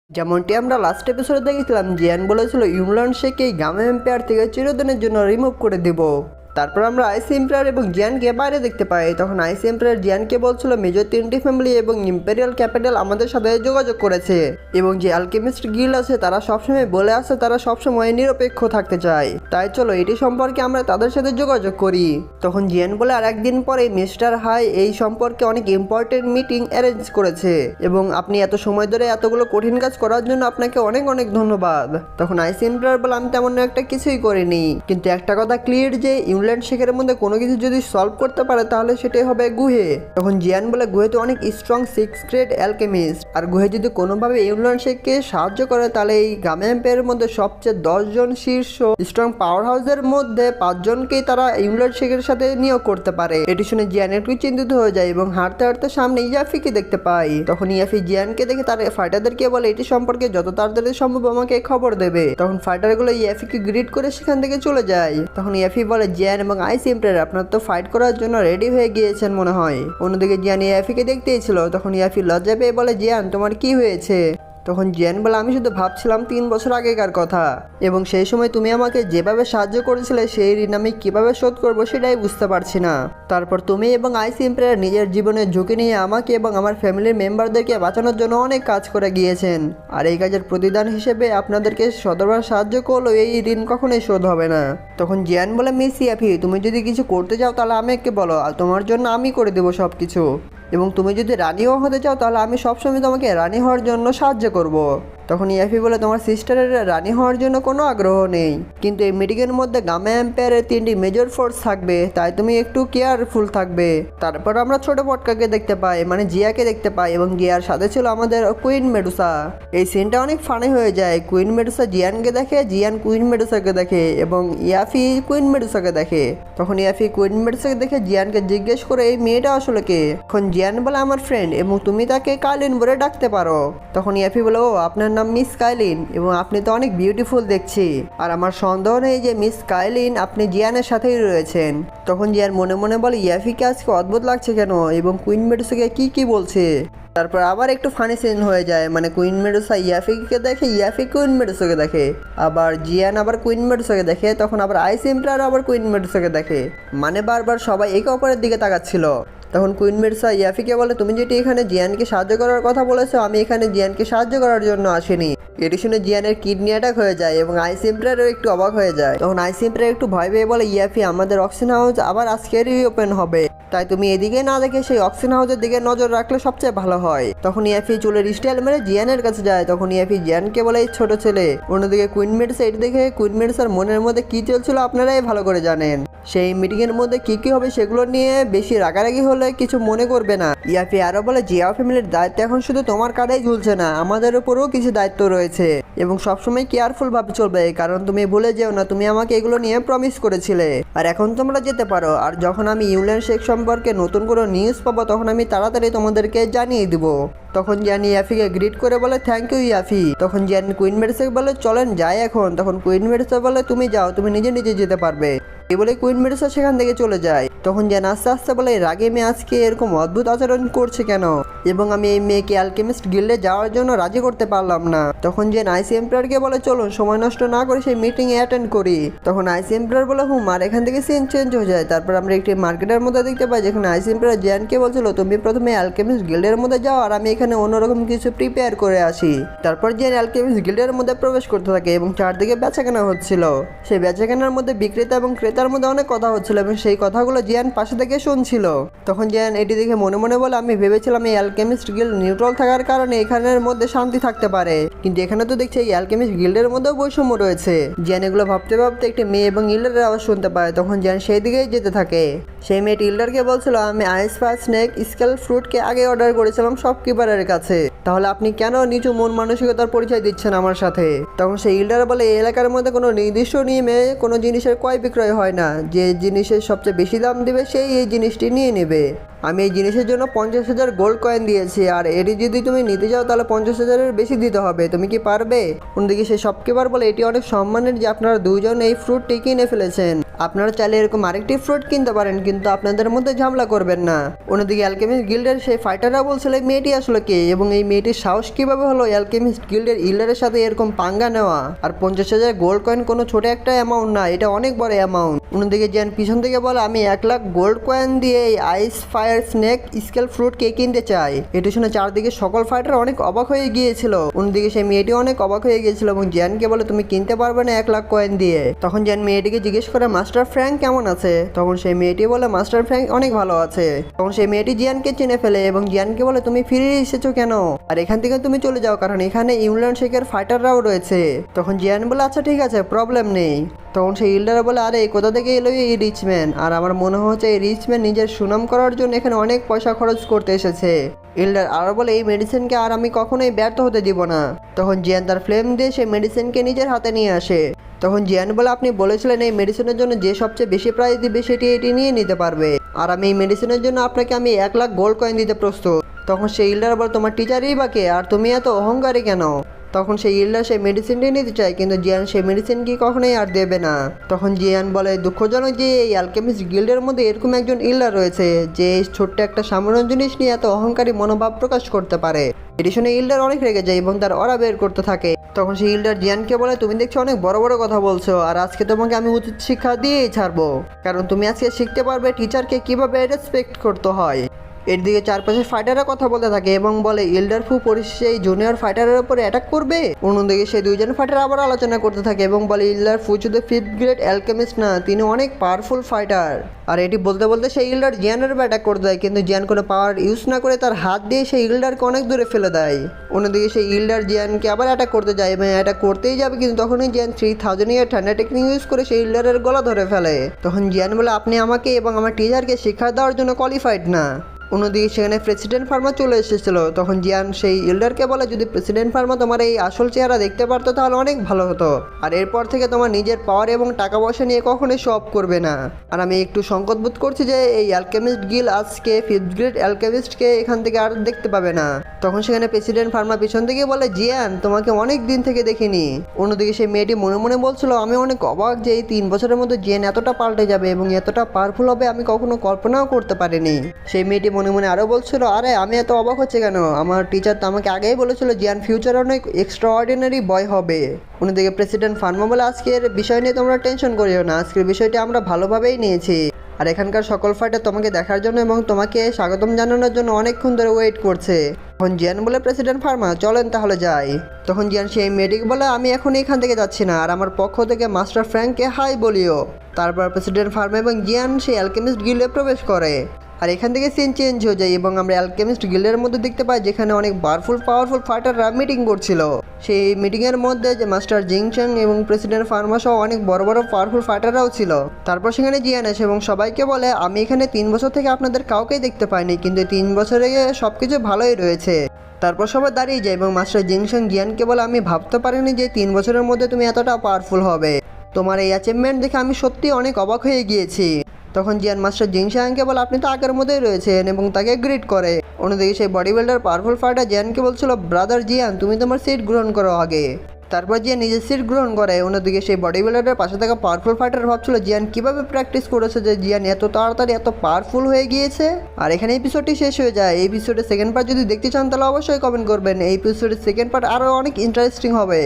যেমনটি আমরা লাস্ট এপিসোডে দেখেছিলাম, জিয়ান বলেছিল ইউলান শেখকে এই গামা এম্পায়ার থেকে চিরদিনের জন্য রিমুভ করে দিব। তারপর আমরা আইস এম্পায়ার এবং জিয়ানকে বাইরে দেখতে পাই। তখন আইস এম্পায়ার জিয়ানকে বলছিল মেজর 3টি ফ্যামিলি এবং ইম্পেরিয়াল ক্যাপিটাল আমাদের সাথে যোগাযোগ করেছে এবং যে অ্যালকেমিস্ট গিল্ড আছে তারা সবসময় বলে আসছে তারা সবসময় নিরপেক্ষ থাকতে চায়, তাই চলো এটি সম্পর্কে আমরা তাদের সাথে যোগাযোগ করি। তখন জিয়ান বলে আর একদিন পরে মিস্টার হাই এই সম্পর্কে অনেক ইম্পর্টেন্ট মিটিং অ্যারেঞ্জ করেছে এবং আপনি এত সময় ধরে এতগুলো কঠিন কাজ করার জন্য আপনাকে অনেক অনেক ধন্যবাদ। তখন আইস এম্পায়ার বলে আমি তেমন একটা কিছুই করিনি, কিন্তু একটা কথা ক্লিয়ার যে ইংল্যান্ড শেখের মধ্যে কোনো কিছু যদি সলভ করতে পারে তাহলে সেটাই হবে গুহে। তখন জিয়ান বলে গুহে তো অনেক স্ট্রং 6th গ্রেড অ্যালকেমিস্ট, আর গুহে যদি কোনোভাবে ইংল্যান্ড শেখকে সাহায্য করে তাহলে এই গামা এম্পায়ারের মধ্যে সবচেয়ে 10 জন শীর্ষ স্ট্রং পাওয়ার হাউসের মধ্যে 5 জনকেই তারা ইংল্যান্ড শেখের সাথে নিয়োগ করতে পারে। এটি শুনে জিয়ান একটু চিন্তিত হয়ে যায় এবং হাঁটতে হাঁটতে সামনে ইয়াফিকে দেখতে পাই। তখন ইয়াফি জিয়ানকে দেখে তার ফাইটারদেরকে বলে এটি সম্পর্কে যত তাড়াতাড়ি সম্ভব আমাকে খবর দেবে। তখন ফাইটারগুলো ইয়াফিকে গ্রিট করে সেখান থেকে চলে যায়। তখন ইয়াফি বলে জিয়ান এবং আইস এম্পায়ার আপনার তো ফাইট করার জন্য রেডি হয়ে গিয়েছেন মনে হয়। অন্যদিকে জিয়ান ইয়াফিকে দেখতেই ছিল। তখন ইয়াফি লজ্জা পেয়ে বলে জিয়ান তোমার কি হয়েছে? তখন জিয়ান বলে আমি শুধু ভাবছিলাম 3 বছর আগেকার কথা এবং সেই সময় তুমি আমাকে যেভাবে সাহায্য করেছিলে সেই ঋণ আমি কীভাবে শোধ করবো সেটাই বুঝতে পারছি না। তারপর তুমি এবং আইস এম্পায়ার নিজের জীবনের ঝুঁকি নিয়ে আমাকে এবং আমার ফ্যামিলির মেম্বারদেরকে বাঁচানোর জন্য অনেক কাজ করে গিয়েছেন, আর এই কাজের প্রতিদান হিসেবে আপনাদেরকে শতবার সাহায্য করলেও এই ঋণ কখনোই শোধ হবে না। তখন জিয়ান বলে মিস ইয়াফি তুমি যদি কিছু করতে চাও তাহলে আমাকে বলো, আর তোমার জন্য আমি করে দেবো সব কিছু, এবং তুমি যদি রানীও হতে চাও তাহলে আমি সবসময় তোমাকে রানী হওয়ার জন্য সাহায্য করব। তখন ইয়াফি বলে তোমার সিস্টারের রানী হওয়ার জন্য কোনো আগ্রহ নেই, কিন্তু এই মিটিংয়ের মধ্যে গামা এম্পায়ারের 3টি মেজর ফোর্স থাকবে, তাই তুমি একটু কেয়ারফুল থাকবে। তারপর আমরা ছোট পটকাকে দেখতে পাই, মানে জিয়াকে দেখতে পাই, এবং জিয়ার সাথে ছিল আমাদের কুইন মেডুসা। এই সিনটা অনেক ফানি হয়ে যায়। কুইন মেডুসা জিয়ানকে দেখে, জিয়ান কুইন মেডুসাকে দেখে এবং ইয়াফি কুইন মেডুসাকে দেখে। তখন ইয়াফি কুইন মেডুসাকে দেখে জিয়ানকে জিজ্ঞেস করে এই মেয়েটা আসলে কে? তখন জিয়ান বলে আমার ফ্রেন্ড এবং তুমি তাকে কাইলিন বলে ডাকতে পারো। তখন ইয়াফি বলে ও আপনার নাম মিস কাইলিন এবং আপনি তো অনেক বিউটিফুল দেখছি, আর আমার সন্দেহ নেই যে মিস কাইলিন আপনি জিয়ানের সাথেই রয়েছেন। তখন জিয়ান মনে মনে বলে ইয়াফিকে আজকে অদ্ভুত লাগছে কেন এবং কুইন মেডুসাকে কি বলছে। তারপর আবার একটু ফানি সিন হয়ে যায়, মানে কুইন মেডুসা ইয়াফিকে দেখে, ইয়াফি কুইন মেডুসাকে দেখে, আবার জিয়ান আবার কুইন মেডুসাকে দেখে, তখন আবার আইস এম্পায়ার আবার কুইন মেডুসাকে দেখে, মানে বারবার সবাই একে অপরের দিকে তাকাচ্ছিল। তখন কুইন মেডুসা ইয়াফিকে বলে তুমি যেটি এখানে জিয়ানকে সাহায্য করার কথা বলেছো, আমি এখানে জিয়ানকে সাহায্য করার জন্য আসিনি। এটি শুনে জিয়ানের কিডনি অ্যাটাক হয়ে যায় এবং আইস এম্পায়ারও একটু অবাক হয়ে যায়। তখন আইস এম্পায়ার একটু ভয় পেয়ে বলে ইয়াফি আমাদের অক্সিজেন হাউস আবার আজকেরই ওপেন হবে, তাই তুমি এদিকে না দেখে সেই অক্সিজেন হাউসের দিকে নজর রাখলে সবচেয়ে ভালো হয়। তখন ইয়াফি চুলের স্টাইল মেরে জিয়ানের কাছে যায়। তখন ইয়াফি জিয়ানকে বলে এই ছোট ছেলে। অন্যদিকে কুইন মেডুসা এটি দেখে কুইন মেডুসার মনের মধ্যে কি চলছিল আপনারাই ভালো করে জানেন। সেই মিটিংয়ের মধ্যে কি হবে সেগুলো নিয়ে বেশি রাগারাগি হলে কিছু মনে করবে না। ইয়াফি আরও বলে জিয়া ফ্যামিলির দায়িত্ব এখন শুধু তোমার কাঁধেই ঝুলছে না, আমাদের উপরেও কিছু দায়িত্ব রয়েছে এবং সবসময় কেয়ারফুল ভাবে চলবে, কারণ তুমি ভুলে যেও না তুমি আমাকে এগুলো নিয়ে প্রমিস করেছিলে। আর এখন তোমরা যেতে পারো, আর যখন আমি ইউল্যান্ড শেখ সম্পর্কে নতুন কোনো নিউজ পাবো তখন আমি তাড়াতাড়ি তোমাদেরকে জানিয়ে দিব। তখন জিয়ান ইয়াফিকে গ্রিট করে বলে থ্যাংক ইউ ইয়াফি। তখন জিয়ান কুইন মেডুসাকে বলে চলেন যাই এখন। তখন কুইন মেডুসা বলে তুমি যাও, তুমি নিজে নিজে যেতে পারবে। এই বলে কুইন মেডুসা সেখান থেকে চলে যায়। তখন জিয়ান আস্তে আস্তে বলে রাগে মেয়ে আজকে এরকম অদ্ভুত আচরণ করছে কেন, এবং আমি এই মেয়েকে অ্যালকেমিস্ট গিল্ডে যাওয়ার জন্য রাজি করতে পারলাম না। তখন জিয়ান আইস এম্পায়ারকে বলে চলুন সময় নষ্ট না করে সেই মিটিং এ অ্যাটেন্ড করি। তখন আইস এম্পায়ার বলে হুম, আর এখান থেকে সিন চেঞ্জ হয়ে যায়। তারপর আমরা একটি মার্কেটের মধ্যে দেখতে পাই যেখানে আইস এম্পায়ার জিয়ানকে বলছিল তুমি প্রথমে অ্যালকেমিস্ট গিল্ডের মধ্যে যাও আর আমি এখানে অন্যরকম কিছু প্রিপেয়ার করে আসি। তারপর জিয়ান অ্যালকেমিস্ট গিল্ডের মধ্যে প্রবেশ করতে থাকে এবং চারদিকে বেচাকেনা হচ্ছিল। সেই বেচাকেনার মধ্যে বিক্রেতা এবং ক্রেতার মধ্যে অনেক কথা হচ্ছিল এবং সেই কথাগুলো জিয়ান পাশে থেকে শুনছিল। তখন জিয়ান এটি দেখে মনে মনে বলে আমি ভেবেছিলাম এই অ্যালকেমিস্ট গিল্ড নিউট্রাল থাকার কারণে এখানের মধ্যে শান্তি থাকতে পারে, কিন্তু এখানে তো দেখছি এই অ্যালকেমিস্ট গিল্ডের মধ্যেও বৈষম্য রয়েছে। জিয়ান এগুলো ভাবতে ভাবতে একটি মেয়ে এবং ইল্ডারের আওয়াজ শুনতে পায়। তখন জিয়ান সেই দিকেই যেতে থাকে। সেই মেয়েটি ইল্ডারকে বলছিল আমি আইস ফায়ার স্নেক স্কেল ফ্রুটকে আগে অর্ডার করেছিলাম শপকিপারের কাছে, তাহলে আপনি কেন নিচু মন মানসিকতার পরিচয় দিচ্ছেন আমার সাথে? তখন সেই ইল্ডার বলে এই এলাকার মধ্যে কোনো নির্দিষ্ট নিয়মে কোনো জিনিসের ক্রয় বিক্রয় হয় না, যে জিনিসের সবচেয়ে বেশি দাম দিবে সেই এই জিনিসটি নিয়ে নেবে। আমি এই জিনিসের জন্য 50,000 গোল্ড কয়েন দিয়েছি, আর এটি যদি তুমি নিতে যাও তাহলে 50,000-এর বেশি দিতে হবে, তুমি কি পারবে? অন্যদিকে সে শপকিপার বলে এটি অনেক সম্মানের যে আপনারা দুইজন এই ফ্রুটটি কিনে ফেলেছেন। আপনারা চাইলে এরকম আরেকটি ফ্রুট কিনতে পারেন, কিন্তু আপনাদের মধ্যে ঝামেলা করবেন না। অন্যদিকে অ্যালকেমিস্ট গিল্ডের সেই ফাইটাররা বলছিল এই মেয়েটি আসলে কে এবং এই মেয়েটির সাহস কিভাবে হলো অ্যালকেমিস্ট গিল্ডের ইল্ডারের সাথে এরকম পাঙ্গা নেওয়া। আর 50,000 গোল্ড কয়েন কোনো ছোট একটা অ্যামাউন্ট না, এটা অনেক বড় অ্যামাউন্ট। অন্যদিকে জ্যান পিছন থেকে বলে আমি 1 লাখ গোল্ড কয়েন দিয়ে এই আইস ফায়ার স্নেক স্কেল ফ্রুট কে কিনতে চাই। এটি শুনে চারদিকে সকল ফাইটার অনেক অবাক হয়ে গিয়েছিল। অন্যদিকে সেই মেয়েটি অনেক অবাক হয়ে গিয়েছিল এবং জ্যানকে বলে তুমি কিনতে পারবে না 1 লাখ কয়েন দিয়ে। তখন জ্যান মেয়েটিকে জিজ্ঞেস করে মাস্টার ফ্র্যাঙ্ক কেমন আছে? তখন সেই মেয়েটি বলে মাস্টার ফ্র্যাঙ্ক অনেক ভালো আছে। তখন সেই মেয়েটি জিয়ানকে চিনে ফেলে এবং জিয়ানকে বলে তুমি ফিরে এসেছো কেন, আর এখান থেকে তুমি চলে যাও কারণ এখানে ইংল্যান্ড শেখের ফাইটাররাও রয়েছে। তখন জিয়ান বলে আচ্ছা ঠিক আছে, প্রবলেম নেই। তখন সেই ইল্ডার বলে আরে কোথা থেকে এলো এই রিচম্যান, আর আমার মনে হচ্ছে এই রিচম্যান নিজের সুনাম করার জন্য এখানে অনেক পয়সা খরচ করতে এসেছে। ইল্ডার আরও বলে এই মেডিসিনকে আর আমি কখনোই ব্যর্থ হতে দিব না। তখন জিয়ান তার ফ্লেম দিয়ে সেই মেডিসিনকে নিজের হাতে নিয়ে আসে। তখন জিয়ান বলে আপনি বলেছিলেন এই মেডিসিনের জন্য যে সবচেয়ে বেশি প্রাইস দিবে সেটি এটি নিয়ে নিতে পারবে, আর আমি এই মেডিসিনের জন্য আপনাকে আমি 1 লাখ গোল্ড কয়েন দিতে প্রস্তুত। তখন সেই ইল্ডার বলে তোমার টিচারই বা কে, আর তুমি এত অহংকারী কেন? তখন সেই ইল্ডার সেই মেডিসিনটি নিতে চায়, কিন্তু জিয়ান সেই মেডিসিন কি কখনোই আর দেবে না। তখন জিয়ান বলে দুঃখজনক যে এই অ্যালকেমিস্ট গিল্ডের মধ্যে এরকম একজন ইল্ডার রয়েছে যে ছোট্ট একটা সামান্য জিনিস নিয়ে এত অহংকারী মনোভাব প্রকাশ করতে পারে। এটি শুনে ইল্ডার অনেক রেগে যায় এবং তার অরা বের করতে থাকে। তখন সেই ইল্ডার জিয়ানকে বলে তুমি দেখছো অনেক বড় বড় কথা বলছো, আর আজকে তোমাকে আমি উচিত শিক্ষা দিয়েই ছাড়বো, কারণ তুমি আজকে শিখতে পারবে টিচারকে কিভাবে রেসপেক্ট করতে হয়। এর দিকে চারপাশে ফাইটাররা কথা বলতে থাকে এবং বলে ইল্ডার ফু পরিশেষে এই জুনিয়র ফাইটারের উপরে অ্যাটাক করবে। অন্যদিকে সেই দুইজন ফাইটার আবার আলোচনা করতে থাকে এবং বলে ইল্ডার ফু শুধু 5th গ্রেড অ্যালকেমিস্ট না, তিনি অনেক পাওয়ারফুল ফাইটার। আর এটি বলতে বলতে সেই ইল্ডার জিয়ানের উপর অ্যাটাক করতে দেয়, কিন্তু জিয়ান কোনো পাওয়ার ইউজ না করে তার হাত দিয়ে সেই ইল্ডারকে অনেক দূরে ফেলে দেয়। অন্যদিকে সেই ইল্ডার জিয়ানকে আবার অ্যাটাক করতে যায় এবং অ্যাটাক করতেই যাবে, কিন্তু তখনই জিয়ান 3000 ইয়ার ঠান্ডা টেকনিক ইউজ করে সেই ইল্ডারের গলা ধরে ফেলে। তখন জিয়ান বলে আপনি আমাকে এবং আমার টিচারকে শিক্ষা দেওয়ার জন্য কোয়ালিফাইড না। অন্যদিকে সেখানে প্রেসিডেন্ট ফার্মা চলে এসেছিল। তখন জিয়ান সেই ইল্ডারকে বলে যদি প্রেসিডেন্ট ফার্মা তোমার এই আসল চেহারা দেখতে পারতো তাহলে অনেক ভালো হতো, আর এরপর থেকে তোমার নিজের পাওয়ার এবং টাকা পয়সা নিয়ে কখনোই শো অফ করবে না। আর আমি একটু সংকট বোধ করছি যে এই অ্যালকেমিস্ট গিল আজকে 5th গ্রেড অ্যালকেমিস্টকে এখান থেকে আর দেখতে পাবে না। তখন সেখানে প্রেসিডেন্ট ফার্মা পিছন থেকে বলে জিয়ান তোমাকে অনেক দিন থেকে দেখিনি। অন্যদিকে সেই মেয়েটি মনে মনে বলছিল আমি অনেক অবাক যে এই 3 বছরের মধ্যে জিয়ান এতটা পাল্টে যাবে এবং এতটা পাওয়ারফুল হবে আমি কখনো কল্পনাও করতে পারিনি। সেই মেয়েটি মনে মনে আরও বলছিল আরে আমি এত অবাক হচ্ছে কেন, আমার টিচার তো আমাকে আগেই বলেছিল জিয়ান ফিউচারে অনেক এক্সট্রা অর্ডিনারি বয় হবে। অন্যদিকে প্রেসিডেন্ট ফার্মা বলে আজকের বিষয় নিয়ে তোমরা টেনশন করিও না, আজকের বিষয়টি আমরা ভালোভাবেই নিয়েছি, আর এখানকার সকল ফাইটার তোমাকে দেখার জন্য এবং তোমাকে স্বাগতম জানানোর জন্য অনেকক্ষণ ধরে ওয়েট করছে। তখন জিয়ান বলে প্রেসিডেন্ট ফার্মা চলেন তাহলে যাই। তখন জিয়ান সেই মেয়েটিকে বলে আমি এখন এখান থেকে যাচ্ছি না, আর আমার পক্ষ থেকে মাস্টার ফ্র্যাঙ্ককে হাই বলিও। তারপর প্রেসিডেন্ট ফার্মা এবং জিয়ান সেই অ্যালকেমিস্ট গিল্ডে প্রবেশ করে, আর এখান থেকে সিন চেঞ্জ হয়ে যায় এবং আমরা অ্যালকেমিস্ট গিল্ডের মধ্যে দেখতে পাই যেখানে অনেক পাওয়ারফুল ফাইটাররা মিটিং করছিল। সেই মিটিংয়ের মধ্যে যে মাস্টার জিংচ্যাং এবং প্রেসিডেন্ট ফার্মা সহ অনেক বড় পাওয়ারফুল ফাইটাররাও ছিল। তারপর সেখানে জিয়ান আসে এবং সবাইকে বলে আমি এখানে 3 বছর থেকে আপনাদের কাউকেই দেখতে পাইনি, কিন্তু 3 বছরে সব কিছু ভালোই রয়েছে। তারপর সবাই দাঁড়িয়ে যায় এবং মাস্টার জিংচ্যাং জিয়ানকে বলে আমি ভাবতে পারিনি যে 3 বছরের মধ্যে তুমি এতটা পাওয়ারফুল হবে, তোমার এই অ্যাচিভমেন্ট দেখে আমি সত্যি অনেক অবাক হয়ে গিয়েছি। তখন জিয়ান মাস্টার জিংচ্যাংকে বলে আপনি তো আগের মধ্যেই রয়েছেন এবং তাকে গ্রিট করে। অন্যদিকে সেই বডি বিল্ডার পাওয়ারফুল ফাইটার জিয়ানকে বলছিল ব্রাদার জিয়ান তুমি তোমার সিট গ্রহণ করো আগে। তারপর জিয়ান নিজের সিট গ্রহণ করে। অন্যদিকে সেই বডি বিল্ডারের পাশে থাকা পাওয়ারফুল ফাইটার ভাবছিল জিয়ান কিভাবে প্র্যাকটিস করেছে যে জিয়ান এত তাড়াতাড়ি এত পাওয়ারফুল হয়ে গিয়েছে। আর এখানে এপিসোডটি শেষ হয়ে যায়। এই এপিসোডের সেকেন্ড পার্ট যদি দেখতে চান তাহলে অবশ্যই কমেন্ট করবেন। এই এপিসোডের সেকেন্ড পার্ট আরও অনেক ইন্টারেস্টিং হবে।